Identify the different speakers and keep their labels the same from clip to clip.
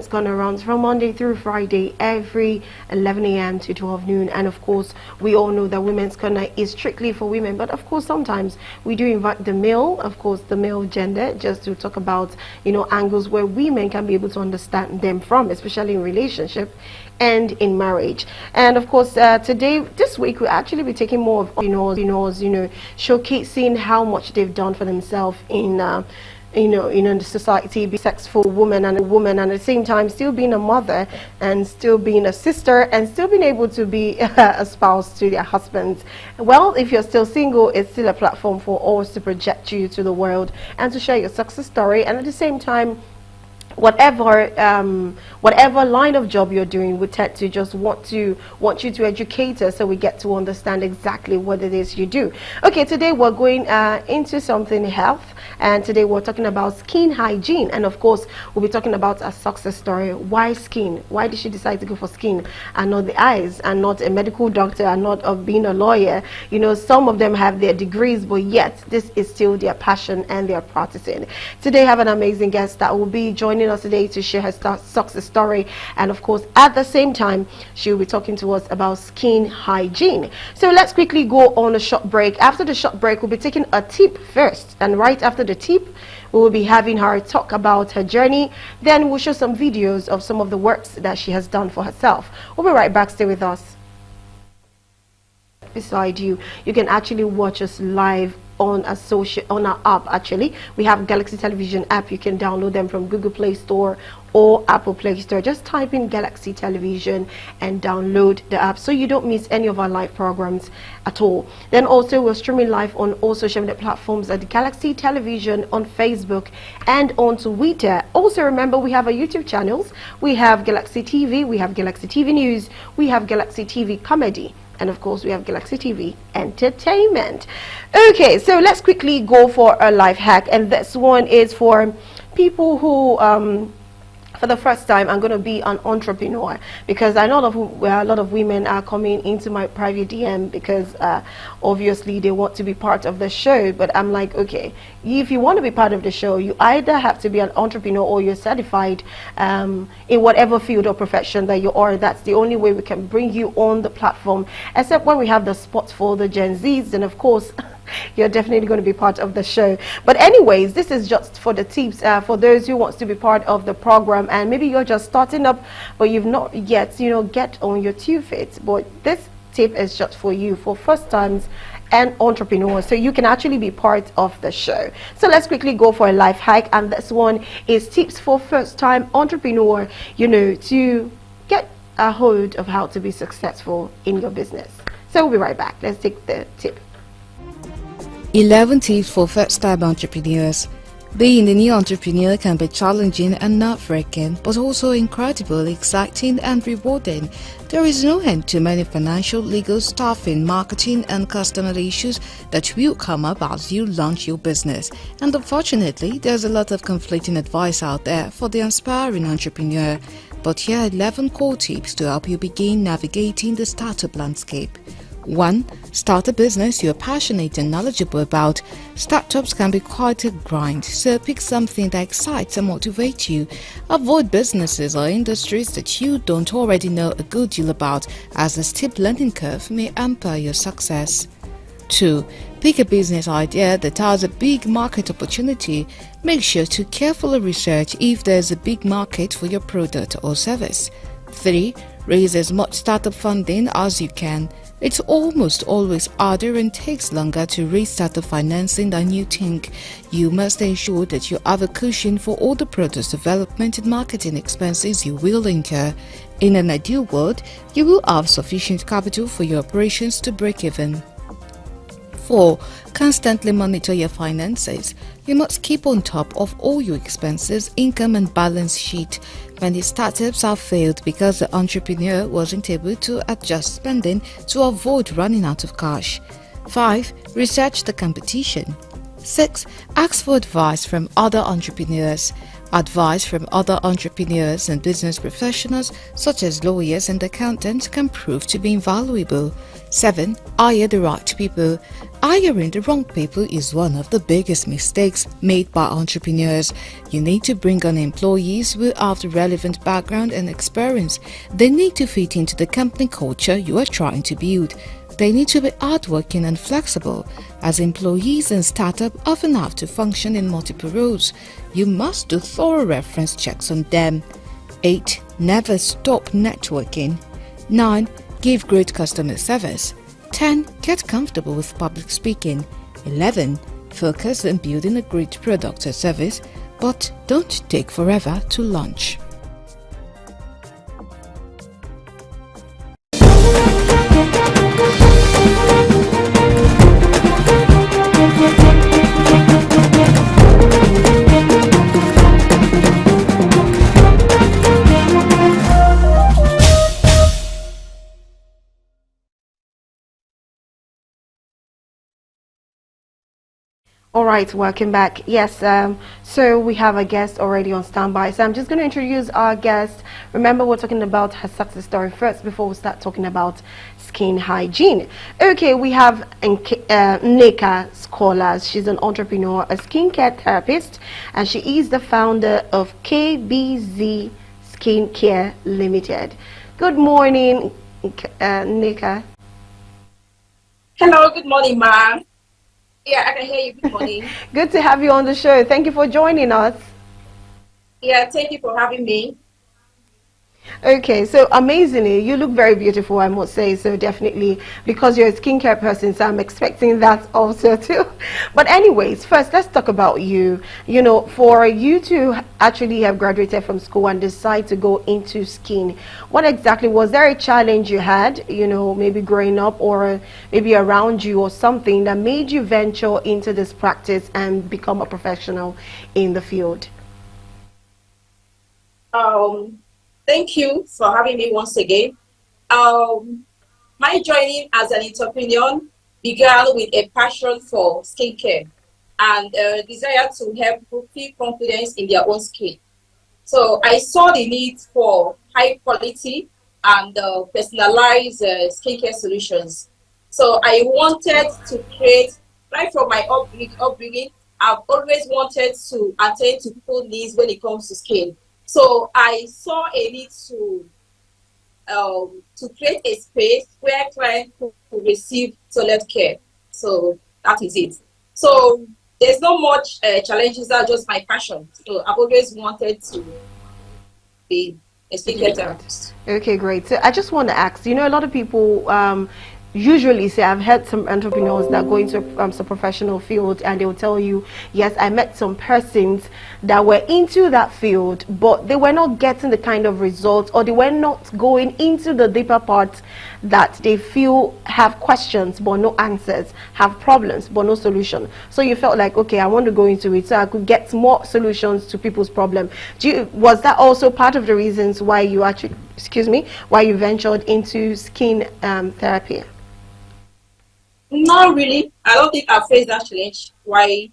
Speaker 1: Women's Corner runs from Monday through Friday, every 11 a.m. to 12 noon. And of course, we all know that Women's Corner is strictly for women. But of course, sometimes we do invite the male, of course, the male gender, just to talk about, angles where women can be able to understand them from, especially in relationship and in marriage. And of course, this week, we'll actually be taking more of showcasing how much they've done for themselves in the society, be successful woman and a woman, and at the same time still being a mother and still being a sister and still being able to be a spouse to their husbands. Well, if you're still single, it's still a platform for us to project you to the world and to share your success story, and at the same time, whatever line of job you're doing, we tend to just want you to educate us so we get to understand exactly what it is you do. Okay, today we're going into something health, and today we're talking about skin hygiene, and of course we'll be talking about a success story. Why skin? Why did she decide to go for skin and not the eyes, and not a medical doctor, and not of being a lawyer? Some of them have their degrees, but yet this is still their passion and they're practicing. Today I have an amazing guest that will be joining us today to share her success story, and of course at the same time she will be talking to us about skin hygiene. So let's quickly go on a short break. After the short break, we'll be taking a tip first, and right after the tip we will be having her talk about her journey. Then we'll show some videos of some of the works that she has done for herself. We'll be right back. Stay with us. Beside you can actually watch us live on our app. Actually, we have Galaxy Television app. You can download them from Google Play Store or Apple Play Store. Just type in Galaxy Television and download the app so you don't miss any of our live programs at all. Then also we're streaming live on all social media platforms at Galaxy Television, on Facebook and on Twitter. Also remember, we have our YouTube channels. We have Galaxy TV, we have Galaxy TV News, we have Galaxy TV Comedy, and of course we have Galaxy TV Entertainment. Okay, so let's quickly go for a life hack, and this one is for people who for the first time I'm going to be an entrepreneur, because I know a lot of women are coming into my private DM because obviously they want to be part of the show. But I'm like, okay, if you want to be part of the show, you either have to be an entrepreneur or you're certified in whatever field or profession that you are. That's the only way we can bring you on the platform, except when we have the spots for the Gen Zs, and of course you're definitely going to be part of the show. But anyways, this is just for the tips for those who wants to be part of the program, and maybe you're just starting up but you've not yet get on your 2 feet. But this tip is just for you, for first times and entrepreneurs, so you can actually be part of the show. So let's quickly go for a life hack, and this one is tips for first time entrepreneur, to get a hold of how to be successful in your business. So we'll be right back. Let's take the tip.
Speaker 2: 11 tips for first-time entrepreneurs. Being a new entrepreneur can be challenging and nerve-wracking, but also incredibly exciting and rewarding. There is no end to many financial, legal, staffing, marketing, and customer issues that will come up as you launch your business. And unfortunately, there's a lot of conflicting advice out there for the aspiring entrepreneur. But here are 11 core tips to help you begin navigating the startup landscape. 1. Start a business you're passionate and knowledgeable about. Startups can be quite a grind, so pick something that excites and motivates you. Avoid businesses or industries that you don't already know a good deal about, as a steep learning curve may hamper your success. 2. Pick a business idea that has a big market opportunity. Make sure to carefully research if there's a big market for your product or service. 3. Raise as much startup funding as you can. It's almost always harder and takes longer to raise startup financing than you think. You must ensure that you have a cushion for all the product development and marketing expenses you will incur. In an ideal world, you will have sufficient capital for your operations to break even. 4. Constantly monitor your finances. You must keep on top of all your expenses, income and balance sheet. Many startups have failed because the entrepreneur wasn't able to adjust spending to avoid running out of cash. 5. Research the competition. 6. Ask for advice from other entrepreneurs. Advice from other entrepreneurs and business professionals such as lawyers and accountants can prove to be invaluable. 7. Hire the right people. Hiring the wrong people is one of the biggest mistakes made by entrepreneurs. You need to bring on employees who have the relevant background and experience. They need to fit into the company culture you are trying to build. They need to be hardworking and flexible, as employees in startup often have to function in multiple roles. You must do thorough reference checks on them. 8. Never stop networking. 9. Give great customer service. 10. Get comfortable with public speaking. 11. Focus on building a great product or service, but don't take forever to launch.
Speaker 1: All right, welcome back. Yes, so we have a guest already on standby. So I'm just going to introduce our guest. Remember, we're talking about her success story first before we start talking about skin hygiene. Okay, we have Nneka Scholars. She's an entrepreneur, a skincare therapist, and she is the founder of KBZ Skincare Limited. Good morning, Nneka.
Speaker 3: Hello, good morning, ma'am. Yeah, I can hear you. Good morning.
Speaker 1: Good to have you on the show. Thank you for joining us.
Speaker 3: Yeah, thank you for having me.
Speaker 1: Okay, so amazingly, you look very beautiful, I must say. So definitely, because you're a skincare person, so I'm expecting that also too. But anyways, first, let's talk about you. You know, for you to actually have graduated from school and decide to go into skin, what exactly was there a challenge you had, you know, maybe growing up or maybe around you or something that made you venture into this practice and become a professional in the field?
Speaker 3: Um, Thank you for having me once again. Um, my journey as an entrepreneur began with a passion for skincare and a desire to help people feel confidence in their own skin. So I saw the need for high quality and personalized skincare solutions. So I wanted to create, right from my upbringing, I've always wanted to attend to people's needs when it comes to skin. So I saw a need to create a space where clients could receive toilet care. So that is it. So there's not much challenges. That's just my passion. So I've always wanted to be a
Speaker 1: To do
Speaker 3: skincare
Speaker 1: that.
Speaker 3: therapist.
Speaker 1: Okay, great. So I just want to ask, you know, a lot of people usually say, I've heard some entrepreneurs that go into some professional field and they will tell you, yes, I met some persons that were into that field, but they were not getting the kind of results, or they were not going into the deeper parts that they feel have questions but no answers, have problems but no solution. So you felt like, okay, I want to go into it so I could get more solutions to people's problem. Was that also part of the reasons why you actually, excuse me, why you ventured into skin therapy?
Speaker 3: Not really. I don't think I've faced that challenge. Why?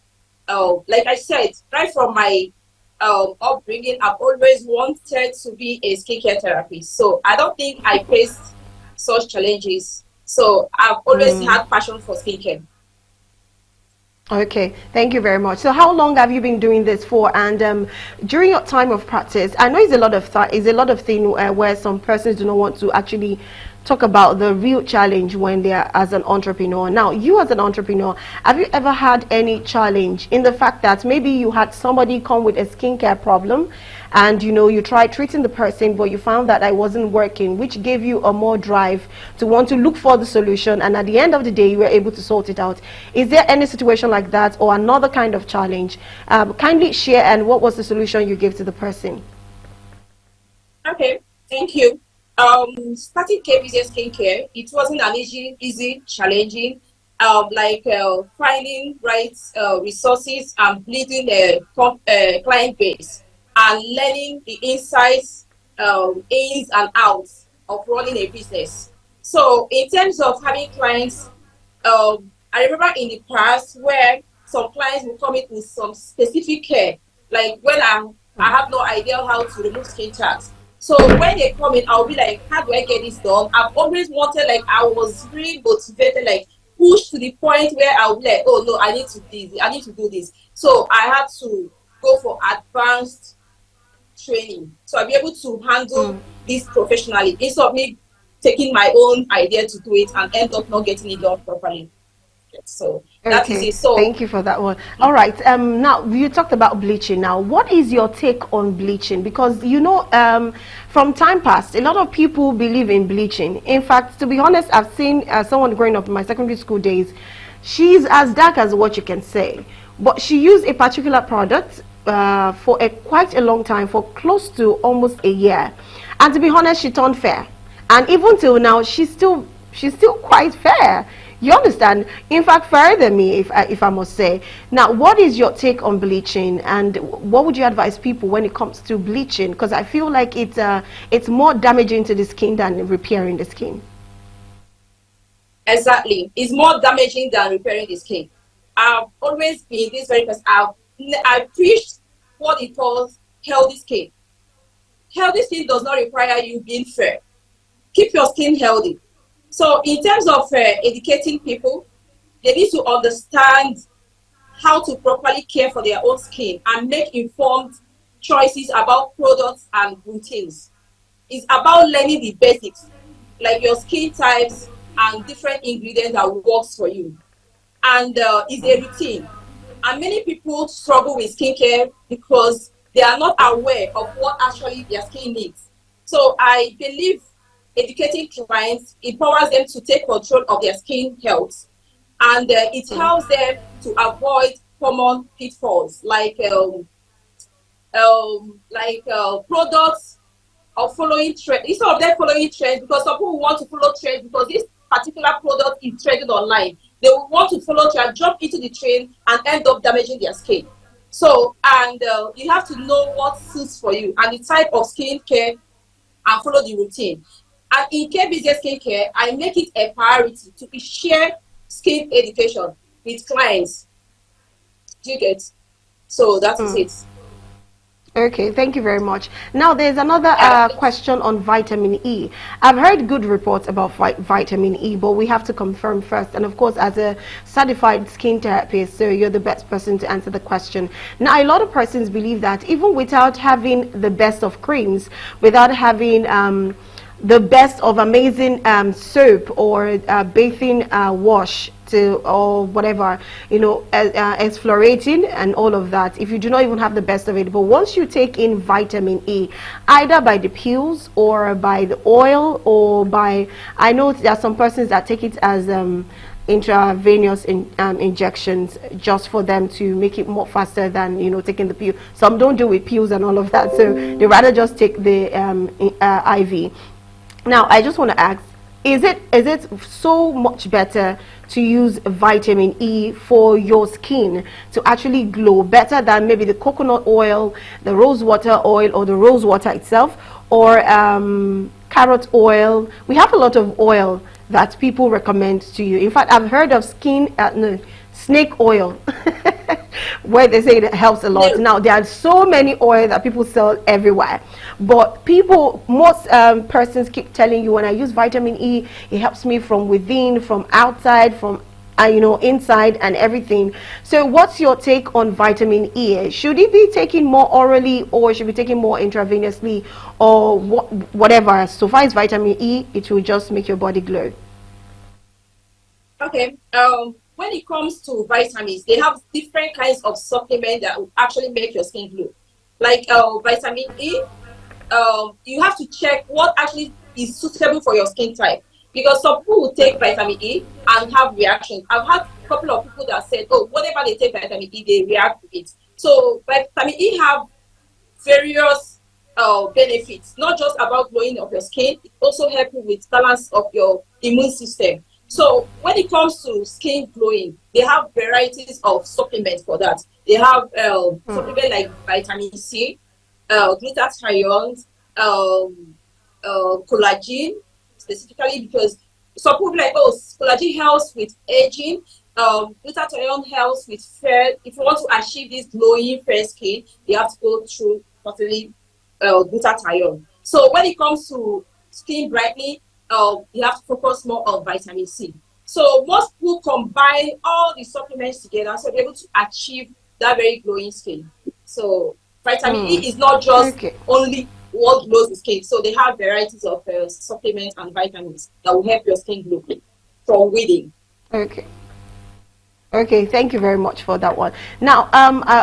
Speaker 3: Like I said, right from my upbringing, I've always wanted to be a skincare therapist. So I don't think I faced such challenges. So I've always
Speaker 1: Mm.
Speaker 3: had passion for skincare.
Speaker 1: Okay, thank you very much. So, how long have you been doing this for? And during your time of practice, I know it's a lot of it's a lot of thing where some persons do not want to actually talk about the real challenge when they are as an entrepreneur. Now, you as an entrepreneur, have you ever had any challenge in the fact that maybe you had somebody come with a skincare problem, and you know you tried treating the person, but you found that it wasn't working, which gave you a more drive to want to look for the solution, and at the end of the day, you were able to sort it out? Is there any situation like that or another kind of challenge? Kindly share, and what was the solution you gave to the person?
Speaker 3: Okay, thank you. Starting KBZ skincare, it wasn't an easy, challenging. Finding right resources and building a client base and learning the insights, ins and outs of running a business. So, in terms of having clients, I remember in the past where some clients will come in with some specific care, like when I'm I have no idea how to remove skin tags. So when they come in, I'll be like, how do I get this done? I've always wanted, like, I was really motivated, like pushed to the point where I'll be like, oh no, I need to do this, I need to do this. So I had to go for advanced training. So I'll be able to handle this professionally instead of me taking my own idea to do it and end up not getting it done properly. So that is
Speaker 1: Okay,
Speaker 3: it. So
Speaker 1: thank you for that one. All right, now you talked about bleaching. Now, what is your take on bleaching? Because from time past, a lot of people believe in bleaching. In fact, to be honest, I've seen someone growing up in my secondary school days. She's as dark as what you can say, but she used a particular product for quite a long time, for close to almost a year, and to be honest, she turned fair, and even till now, she's still quite fair. You understand? In fact, fairer than me, if I must say. Now, what is your take on bleaching, and what would you advise people when it comes to bleaching? Because I feel like it's more damaging to the skin than repairing the skin.
Speaker 3: exactly, it's more damaging than repairing the skin. I've always been this very person. I preached what it calls healthy skin. Healthy skin does not require you being fair. Keep your skin healthy. So in terms of educating people, they need to understand how to properly care for their own skin and make informed choices about products and routines. It's about learning the basics, like your skin types and different ingredients that works for you. And it's a routine. And many people struggle with skincare because they are not aware of what actually their skin needs. So I believe educating clients empowers them to take control of their skin health, and it helps them to avoid common pitfalls like products or following trend. Instead of them following trends, because some people want to follow trends because this particular product is trending online, they will want to follow trend, jump into the trend, and end up damaging their skin. So, and you have to know what suits for you and the type of skin care and follow the routine. And in Care Business Skincare, I make it a priority to share skin education with clients. Do you get? So that is it.
Speaker 1: Okay, thank you very much. Now, there's another
Speaker 3: Uh,
Speaker 1: question on vitamin E. I've heard good reports about vitamin E, but we have to confirm first. And of course, as a certified skin therapist, so you're the best person to answer the question. Now, a lot of persons believe that even without having the best of creams, without having the best of amazing soap or bathing wash to, or whatever, exfoliating and all of that, if you do not even have the best available, once you take in vitamin E, either by the pills or by the oil or by, I know there are some persons that take it as intravenous injections, just for them to make it more faster than taking the pill. Some don't do with pills and all of that, so they rather just take the IV. Now, I just want to ask, is it so much better to use vitamin E for your skin to actually glow better than maybe the coconut oil, the rose water oil, or the rose water itself, or carrot oil? We have a lot of oil that people recommend to you. In fact, I've heard of no, snake oil where they say it helps a lot. Now, there are so many oil that people sell everywhere, but most persons keep telling you, when I use vitamin E, it helps me from within, from outside, from inside and everything. So what's your take on vitamin E? Should it be taken more orally, or should be taken more intravenously, or whatever? So far as vitamin E, it will just make your body glow.
Speaker 3: okay. When it comes to vitamins, they have different kinds of supplements that will actually make your skin glow. Like vitamin E, you have to check what actually is suitable for your skin type. Because some people will take vitamin E and have reactions. I've had a couple of people that said, oh, whenever they take vitamin E, they react to it. So vitamin E have various benefits, not just about glowing of your skin, it also helps you with balance of your immune system. So when it comes to skin glowing, they have varieties of supplements for that. They have supplements like vitamin C, glutathione, collagen, specifically because some people like, oh, collagen helps with aging, glutathione helps with fair. If you want to achieve this glowing fair skin, you have to go through particularly glutathione. So when it comes to skin brightening, you have to focus more on vitamin C. So most people combine all the supplements together so they're able to achieve that very glowing skin. So vitamin E is not just
Speaker 1: Okay.
Speaker 3: only what glows the skin. So they have varieties of supplements and vitamins that will help your skin glow from within.
Speaker 1: Okay. Okay, thank you very much for that one. Now,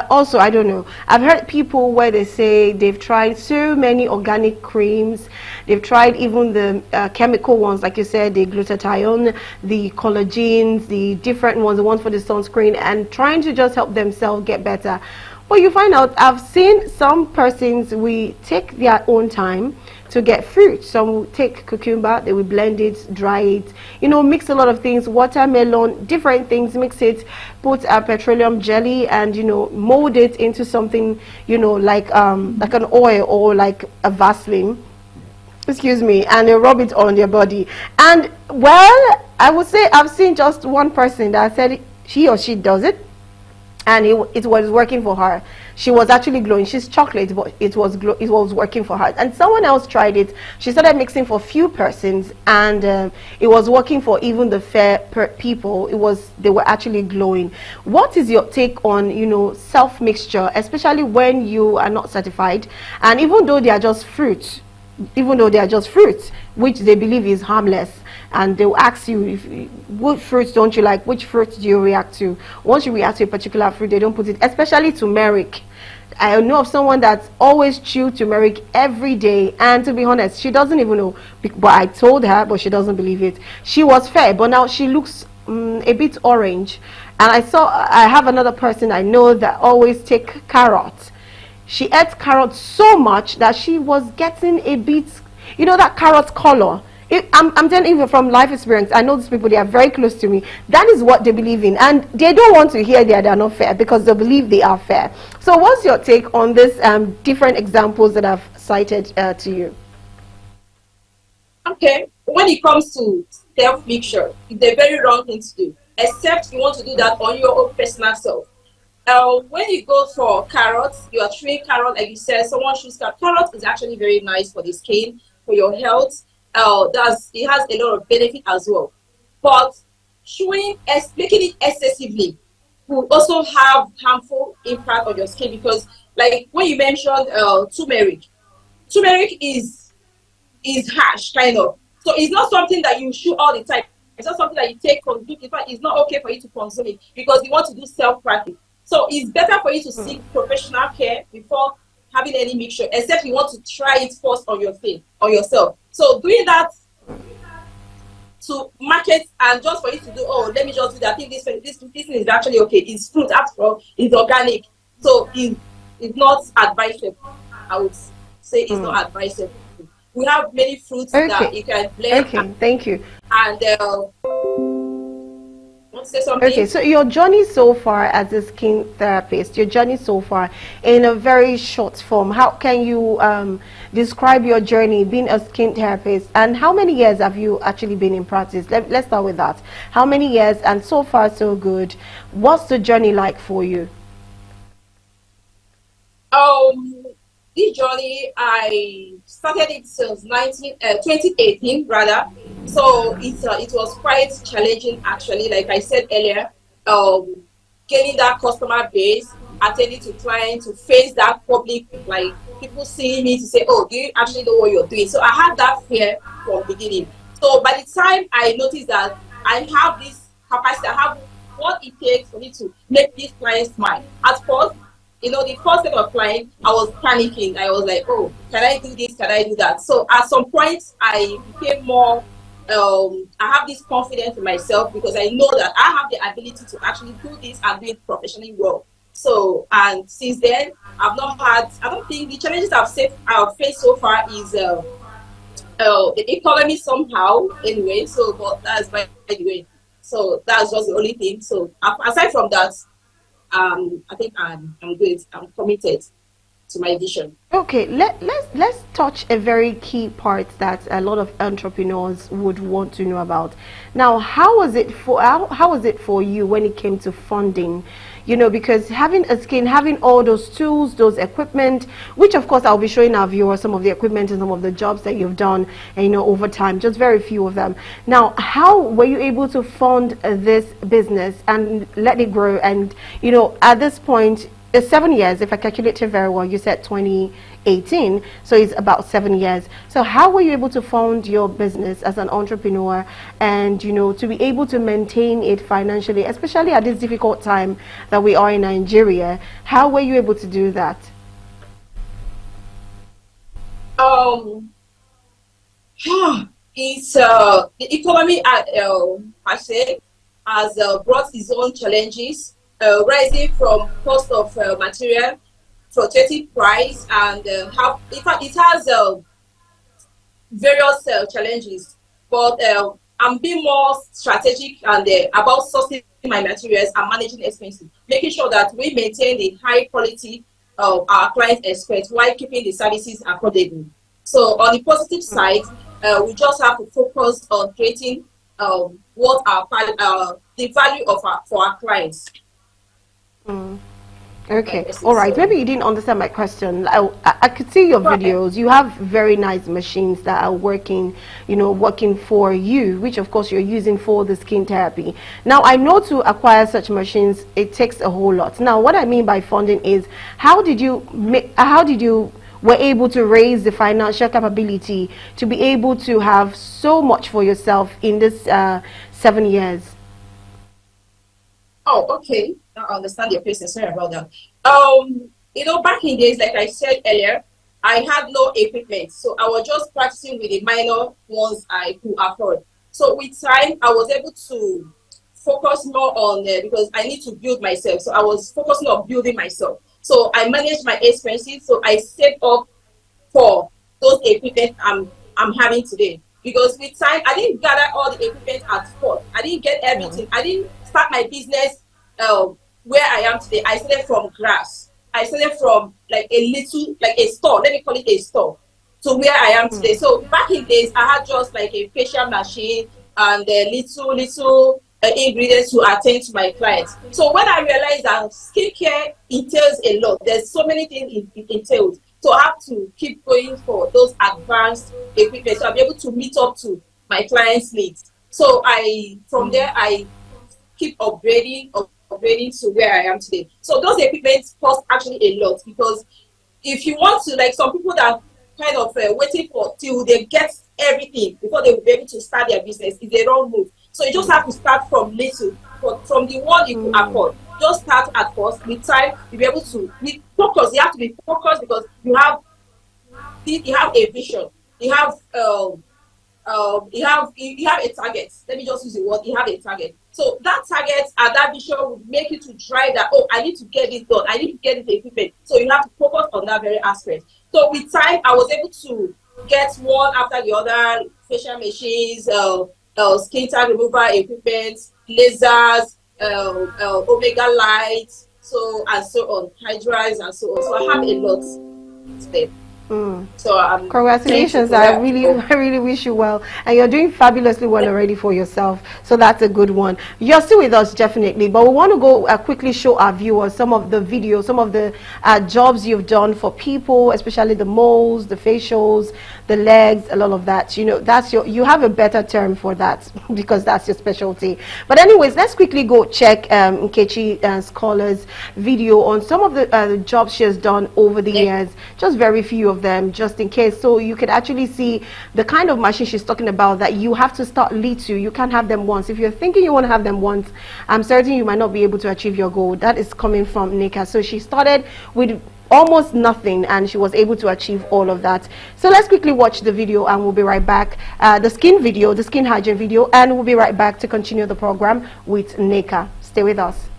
Speaker 1: also, I don't know. I've heard people where they say they've tried so many organic creams. They've tried even the chemical ones, like you said, the glutathione, the collagens, the different ones, the one for the sunscreen, and trying to just help themselves get better. But you find out, I've seen some persons, we take their own time to get fruit. Some will take cucumber, they will blend it, dry it, you know, mix a lot of things, watermelon, different things, mix it, put a petroleum jelly, and you know, mold it into something, you know, like an oil or like a Vaseline, excuse me, and they rub it on their body. And well, I would say I've seen just one person that said she or she does it, and it was working for her. She was actually glowing. She's chocolate, but it was working for her. And someone else tried it. She started mixing for few persons, and it was working for even the fair people. They were actually glowing. What is your take on, you know, self mixture, especially when you are not certified, and even though they are just fruits, which they believe is harmless, and they'll ask you, what fruits don't you like, which fruits do you react to? Once you react to a particular fruit, they don't put it, especially turmeric. I know of someone that's always chew turmeric every day, and to be honest, she doesn't even know, but I told her, but she doesn't believe it. She was fair, but now she looks a bit orange. And I have another person I know that always take carrots. She ate carrots so much that she was getting a bit, you know, that carrot color. I'm telling you from life experience, I know these people, they are very close to me. That is what they believe in, and they don't want to hear that they're not fair because they believe they are fair. So what's your take on this different examples that I've cited to you?
Speaker 3: Okay, when it comes to self-mixture, it's a very wrong thing to do, except you want to do that on your own personal self. When you go for carrots, you are chewing carrot, like you said, someone chews carrot. Carrot is actually very nice for the skin, for your health. It has a lot of benefit as well. But making it excessively will also have harmful impact on your skin because, like when you mentioned turmeric is harsh kind of. So it's not something that you chew all the time. It's not something that you take consume. In fact, it's not okay for you to consume it because you want to do self-practice. So it's better for you to seek professional care before having any mixture, except you want to try it first on yourself. So doing that to market and just for you to do, oh, let me just do that. I think this thing is actually okay. It's fruit after all, it's organic. So it's not advisable. I would say it's not advisable. We have many fruits that you can blend.
Speaker 1: Okay, thank you.
Speaker 3: And want to say something?
Speaker 1: Okay, so your journey so far as a skin therapist, your journey so far in a very short form, how can you describe your journey being a skin therapist, and how many years have you actually been in practice? Let's start with that. How many years, and so far so good? What's the journey like for you?
Speaker 3: This journey, I started it since 2018 rather. So it was quite challenging actually, like I said earlier, getting that customer base, attending to clients, to face that public, like people seeing me to say, oh, do you actually know what you're doing? So I had that fear from the beginning. So by the time I noticed that I have this capacity, I have what it takes for me to make these clients smile. At first, you know, the first set of clients, I was panicking. I was like, oh, can I do this? Can I do that? So at some point, I became more, I have this confidence in myself because I know that I have the ability to actually do this and do it professionally well. So, and since then, I don't think the challenges I've faced so far is the economy somehow, anyway. So, but that's by the way. So that's just the only thing. So aside from that, I think I'm good. I'm committed to my vision.
Speaker 1: Okay, let's touch a very key part that a lot of entrepreneurs would want to know about. Now, how was it for you when it came to funding? because having a skin, having all those tools, those equipment, which of course I'll be showing our viewers some of the equipment and some of the jobs that you've done, and, over time, just very few of them. Now, how were you able to fund this business and let it grow? And, at this point, it's 7 years, if I calculate it very well. You said 2018, so it's about 7 years. So how were you able to fund your business as an entrepreneur and, to be able to maintain it financially, especially at this difficult time that we are in Nigeria? How were you able to do that?
Speaker 3: It's the economy, I say, has brought its own challenges, rising from cost of material, fluctuating price, and in fact, it has various challenges. But I'm being more strategic and about sourcing my materials and managing expenses, making sure that we maintain the high quality of our clients' expect while keeping the services affordable. So on the positive side, we just have to focus on creating what the value of for our clients.
Speaker 1: Okay, all right. Maybe you didn't understand my question. I could see your videos. You have very nice machines that are working, working for you, which of course you're using for the skin therapy. Now, I know to acquire such machines, it takes a whole lot. Now, what I mean by funding is, how did you were able to raise the financial capability to be able to have so much for yourself in this 7 years?
Speaker 3: Oh, okay. Now I understand your question. Sorry about that. Back in days, like I said earlier, I had no equipment, so I was just practicing with the minor ones I could afford. So with time, I was able to focus more on because I need to build myself. So I was focusing on building myself. So I managed my expenses. So I saved up for those equipment I'm having today. Because with time, I didn't gather all the equipment at first. I didn't get everything. I didn't start my business where I am today. I started from grass. I started from like a store. Let me call it a store. To where I am today. So back in days, I had just like a facial machine and little ingredients to attend to my clients. So when I realized that skincare entails a lot, there's so many things it entails. So I have to keep going for those advanced equipment. So I'll be able to meet up to my clients' needs. So from there, I keep upgrading to where I am today. So those equipments cost actually a lot, because if you want to, like some people that kind of waiting for till they get everything before they will be able to start their business, is a wrong move. So you just have to start from little, from the one you could afford. Just start at first. With time, you'll be able to be focused. You have to be focused because you have a vision. You have a target. Let me just use the word. You have a target. So that target and that vision would make you to drive that. Oh, I need to get this done. I need to get this equipment. So you have to focus on that very aspect. So with time, I was able to get one after the other: facial machines, skin tag removal equipment, lasers, omega lights, and so on, hydras and so on. So I have a lot today. So
Speaker 1: congratulations. I really wish you well, and you're doing fabulously well already for yourself, so that's a good one. You're still with us definitely, but we want to go quickly show our viewers some of the videos, some of the jobs you've done for people, especially the moles, the facials, the legs, a lot of that. That's you have a better term for that because that's your specialty. But anyways, let's quickly go check Nkechi Scholar's video on some of the jobs she has done over the years, just very few of them, just in case, so you can actually see the kind of machine she's talking about, that you have to start little. You can't have them once. If you're thinking you want to have them once, I'm certain you might not be able to achieve your goal. That is coming from Nika. So she started with almost nothing and she was able to achieve all of that. So let's quickly watch the video and we'll be right back. The skin hygiene video, and we'll be right back to continue the program with Nika. Stay with us.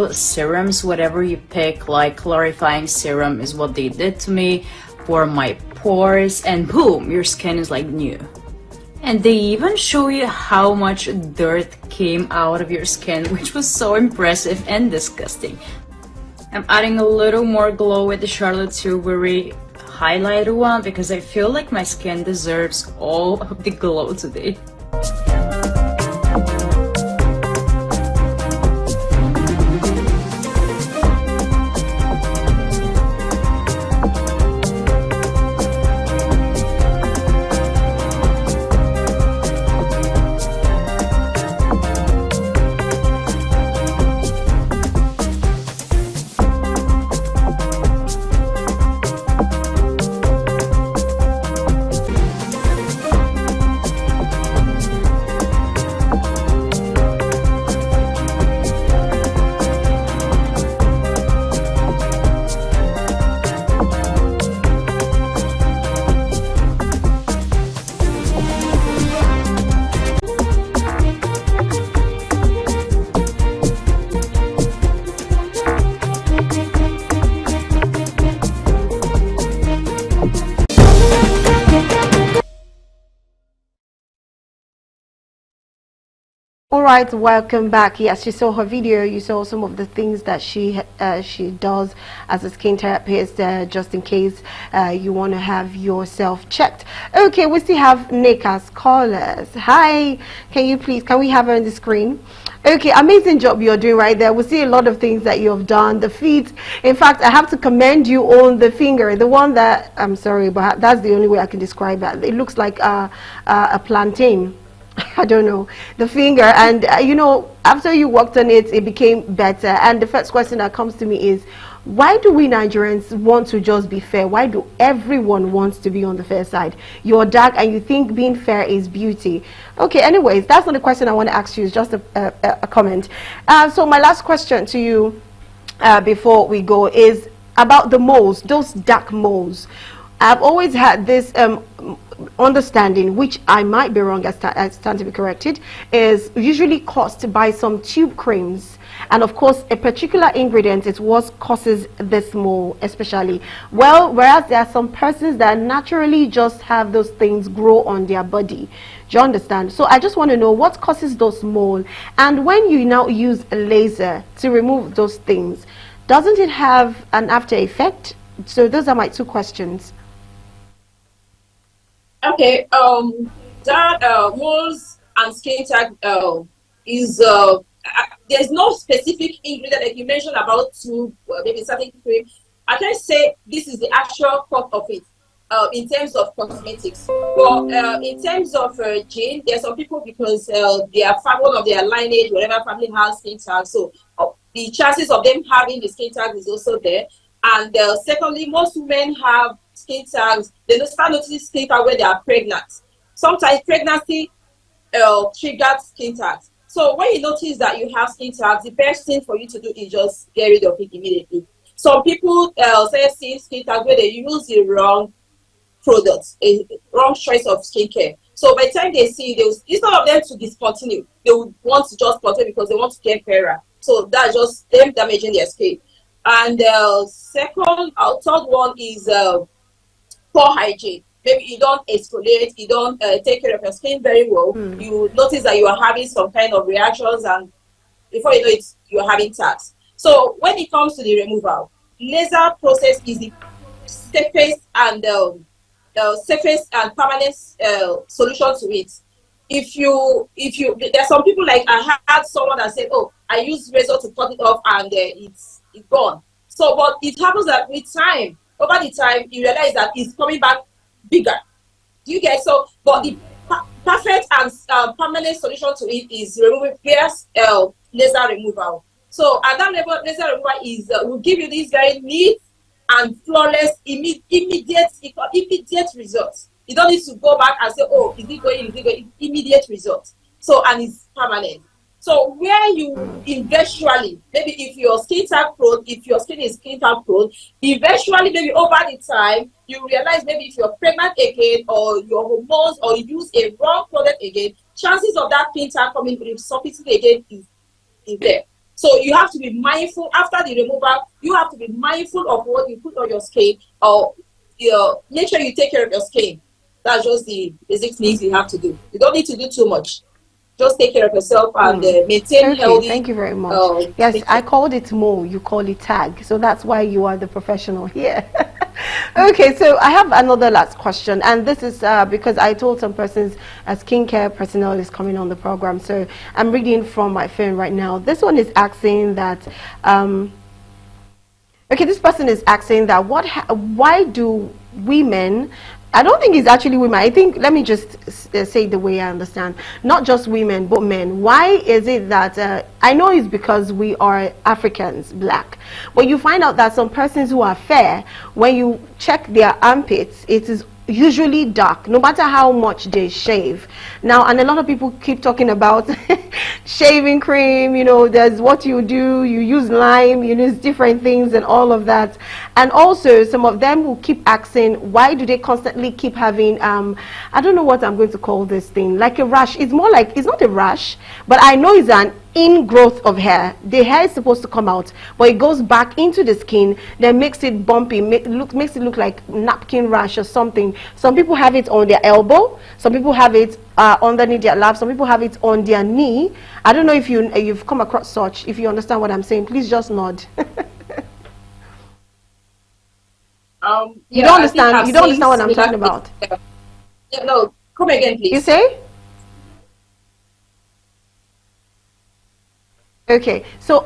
Speaker 4: all serums, whatever you pick, like clarifying serum is what they did to me for my pores, and boom, your skin is like new. And they even show you how much dirt came out of your skin, which was so impressive and disgusting. I'm adding a little more glow with the Charlotte Tilbury highlighter one because I feel like my skin deserves all of the glow today.
Speaker 1: All right, welcome back. Yes, you saw her video. You saw some of the things that she does as a skin therapist, just in case you want to have yourself checked. Okay, we still have Nick as callers. Hi, can we have her on the screen? Okay, amazing job you're doing right there. We see a lot of things that you have done. The feet, in fact, I have to commend you on the finger, the one that, I'm sorry, but that's the only way I can describe that. It looks like a plantain. I don't know, the finger, and you know, after you worked on it, it became better. And the first question that comes to me is, why do we Nigerians want to just be fair? Why do everyone wants to be on the fair side? You're dark and you think being fair is beauty. Okay, anyways, that's not the question I want to ask you. It's just a comment. So my last question to you before we go is about the moles, those dark moles. I've always had this understanding, which I might be wrong, I stand to be corrected, is usually caused by some tube creams, and of course a particular ingredient is what causes this mole especially. Well, whereas there are some persons that naturally just have those things grow on their body. Do you understand? So I just want to know what causes those mole, and when you now use a laser to remove those things, doesn't it have an after effect? So those are my two questions.
Speaker 3: Okay, that moles and skin tag is there's no specific ingredient like you mentioned about to maybe certain cream. I can say this is the actual cause of it in terms of cosmetics. But in terms of gene, there are some people because they are one of their lineage, whatever family has skin tag, so the chances of them having the skin tag is also there. And secondly, most women have skin tags. They start noticing skin tag when they are pregnant. Sometimes pregnancy triggers skin tags. So when you notice that you have skin tags, the best thing for you to do is just get rid of it immediately. Some people say seeing skin tags where they use the wrong products, a wrong choice of skincare. So by the time they see it, instead of them to discontinue, they would want to just continue because they want to get fairer. So that's just them damaging their skin. And second, our third one is poor hygiene. Maybe you don't exfoliate, you don't take care of your skin very well. You notice that you are having some kind of reactions, and before you know it, you're having tags. So when it comes to the removal, laser process is the safest and permanent solution to it. If you, there's some people like I had someone that said, "Oh, I use razor to cut it off and it's gone." So, but it happens that with time, over the time, you realize that it's coming back bigger. Do you get so? But the perfect and permanent solution to it is removing laser removal. So, and that laser removal is will give you this very neat and flawless immediate results. You don't need to go back and say, "Oh, is it going? Is it going?" Immediate results. So, and it's permanent. So where you eventually, maybe if your skin is skin tag prone, eventually maybe over the time you realize maybe if you're pregnant again or your hormones or you use a wrong product again, chances of that skin tag coming resurfacing again is there. So you have to be mindful after the removal. You have to be mindful of what you put on your skin, or make sure you take care of your skin. That's just the basic things you have to do. You don't need to do too much. Just take care of yourself and maintain
Speaker 1: Okay,
Speaker 3: healthy
Speaker 1: thank you very much. Yes, I
Speaker 3: skincare.
Speaker 1: called it Mo, you call it tag. So that's why you are the professional here. Okay, so I have another last question, and this is because I told some persons a skincare personnel is coming on the program. So I'm reading from my phone right now. This one is asking that, okay, this person is asking that why do women, I don't think it's actually women, I think, let me just say the way I understand, not just women but men. Why is it that I know it's because we are Africans, black, but you find out that some persons who are fair, when you check their armpits, it is usually dark no matter how much they shave now. And a lot of people keep talking about shaving cream, you know, there's what you do, you use lime, you use different things and all of that. And also some of them will keep asking, why do they constantly keep having I don't know what I'm going to call this thing, like a rash. It's more like, it's not a rash, but I know it's an ingrowth of hair. The hair is supposed to come out, but it goes back into the skin, then makes it bumpy, makes it look like napkin rash or something. Some people have it on their elbow, some people have it underneath their lap, some people have it on their knee. I don't know if you've come across such. If you understand what I'm saying, please just nod. You
Speaker 3: Yeah,
Speaker 1: don't
Speaker 3: I think
Speaker 1: understand,
Speaker 3: I've
Speaker 1: you don't
Speaker 3: seen
Speaker 1: understand what I'm talking
Speaker 3: similar cases.
Speaker 1: about.
Speaker 3: Yeah, no, come again,
Speaker 1: You
Speaker 3: please.
Speaker 1: say? Okay, so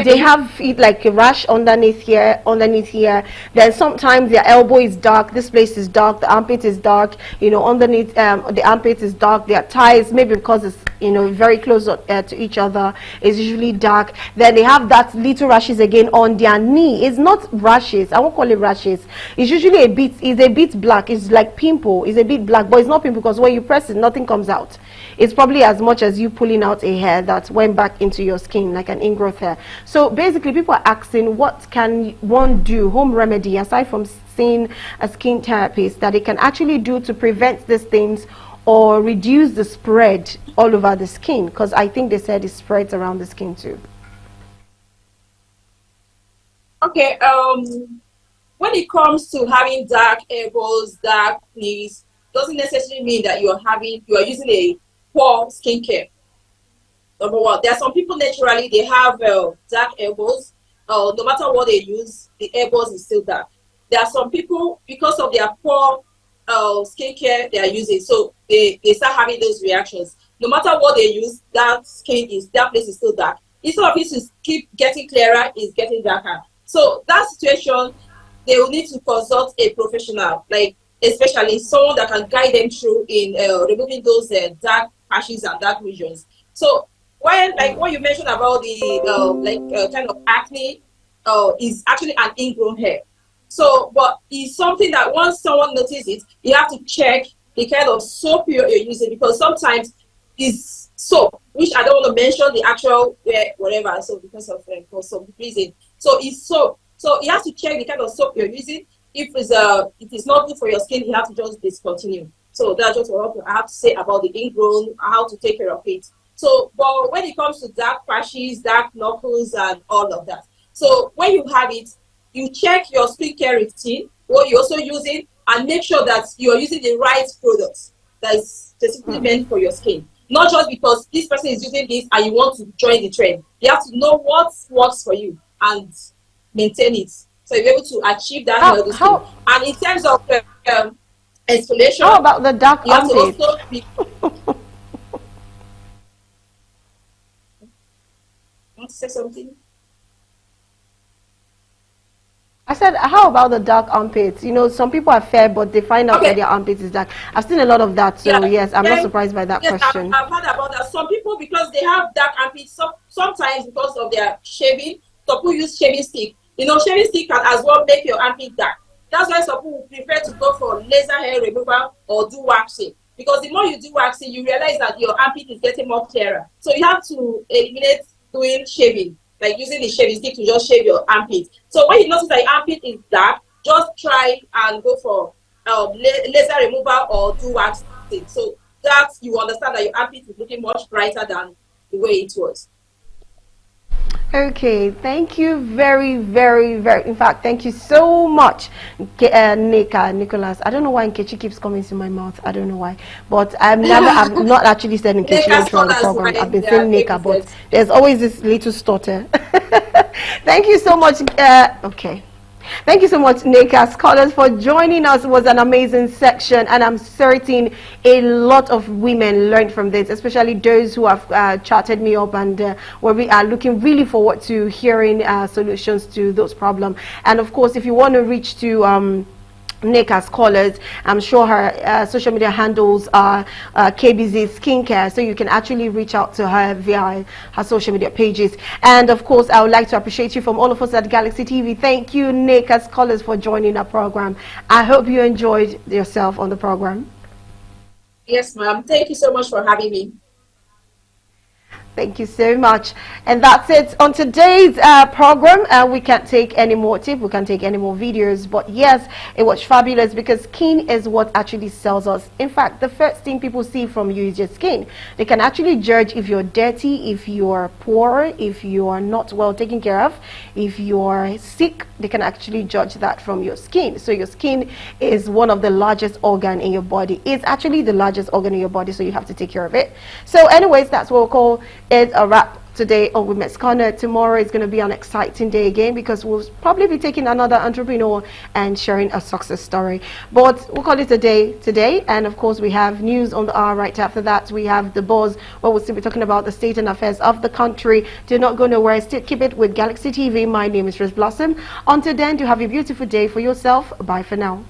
Speaker 1: they have it like a rash underneath here, then sometimes their elbow is dark, this place is dark, the armpit is dark, you know, underneath the armpit is dark, their thighs, maybe because it's, you know, very close to each other, is usually dark. Then they have that little rashes again on their knee. It's not rashes, I won't call it rashes, it's usually it's a bit black, it's like pimple, it's a bit black, but it's not pimple because when you press it nothing comes out. It's probably as much as you pulling out a hair that went back into your skin, like an ingrowth hair. So basically people are asking, what can one do, home remedy, aside from seeing a skin therapist, that they can actually do to prevent these things or reduce the spread all over the skin, because I think they said it spreads around the skin too.
Speaker 3: Okay, when it comes to having dark elbows, dark knees, doesn't necessarily mean that you are using a poor skincare. Number one, there are some people naturally they have dark elbows. No matter what they use, the elbows is still dark. There are some people because of their poor skincare they are using, so they start having those reactions. No matter what they use, that place is still dark. Instead of it to keep getting clearer, it's getting darker. So that situation, they will need to consult a professional, like especially someone that can guide them through in removing those dark patches and dark regions. So when, like what you mentioned about the kind of acne, is actually an ingrown hair. So, but it's something that once someone notices it, you have to check the kind of soap you're using, because sometimes it's soap, which I don't want to mention the actual whatever. So because of for some reason, so it's soap. So you have to check the kind of soap you're using. If it's not good for your skin, you have to just discontinue. So that's just what I have to say about the ingrown, how to take care of it. So, but when it comes to dark patches, dark knuckles, and all of that, so when you have it, you check your skincare routine, what you're also using, and make sure that you're using the right products that is specifically meant for your skin. Not just because this person is using this and you want to join the trend. You have to know what works for you and maintain it. So you're able to achieve that
Speaker 1: how
Speaker 3: healthy skin.
Speaker 1: how
Speaker 3: And in terms of
Speaker 1: how
Speaker 3: exfoliation,
Speaker 1: about the dark
Speaker 3: you have to
Speaker 1: armpits?
Speaker 3: also be, want to say something?
Speaker 1: I said, how about the dark armpits? You know, some people are fair, but they find out that
Speaker 3: Okay.
Speaker 1: their armpits is dark. I've seen a lot of that, so
Speaker 3: Yeah,
Speaker 1: yes, I'm not
Speaker 3: yeah,
Speaker 1: surprised by that
Speaker 3: yes,
Speaker 1: question.
Speaker 3: I've heard about that. Some people, because they have dark armpits, sometimes because of their shaving, some people use shaving stick. You know, shaving stick can as well make your armpit dark. That's why some people prefer to go for laser hair removal or do waxing. Because the more you do waxing, you realize that your armpit is getting more clearer. So you have to eliminate doing shaving, like using the shaving stick to just shave your armpit. So when you notice that your armpit is dark, just try and go for laser removal or do waxing. So that you understand that your armpit is looking much brighter than the way it was.
Speaker 1: Okay, thank you very, very, very. In fact, thank you so much, Nicholas. I don't know why Nkechi keeps coming to my mouth. I don't know why, but I've not actually said Nkechi
Speaker 3: Neka's
Speaker 1: throughout the
Speaker 3: callers
Speaker 1: program. I've
Speaker 3: when
Speaker 1: been
Speaker 3: they are
Speaker 1: saying Nika, but
Speaker 3: babysat.
Speaker 1: there's always this little stutter. Thank you so much. Okay. Thank you so much, Nika Scholars, for joining us. It was an amazing section, and I'm certain a lot of women learned from this, especially those who have chatted me up and we are looking really forward to hearing solutions to those problems. And of course, if you want to reach to Nick as callers, I'm sure her social media handles are KBZ Skincare, so you can actually reach out to her via her social media pages. And of course, I would like to appreciate you from all of us at Galaxy TV. Thank you, Nick as callers, for joining our program. I hope you enjoyed yourself on the program.
Speaker 3: Yes, ma'am. Thank you so much for having me.
Speaker 1: Thank you so much. And that's it on today's program. We can't take any more tips, we can't take any more videos, but yes, it was fabulous because skin is what actually sells us. In fact, the first thing people see from you is your skin. They can actually judge if you're dirty, if you're poor, if you are not well taken care of, if you're sick. They can actually judge that from your skin. So your skin is one of the largest organ in your body. It's actually the largest organ in your body, so you have to take care of it. So anyways, that's what we'll call it a wrap today on Women's Corner. Tomorrow is going to be an exciting day again because we'll probably be taking another entrepreneur and sharing a success story. But we'll call it a day today. And of course, we have news on the hour right after that. We have the buzz where we'll still be talking about the state and affairs of the country. Do not go nowhere. Still keep it with Galaxy TV. My name is Rose Blossom. Until then, do have a beautiful day for yourself. Bye for now.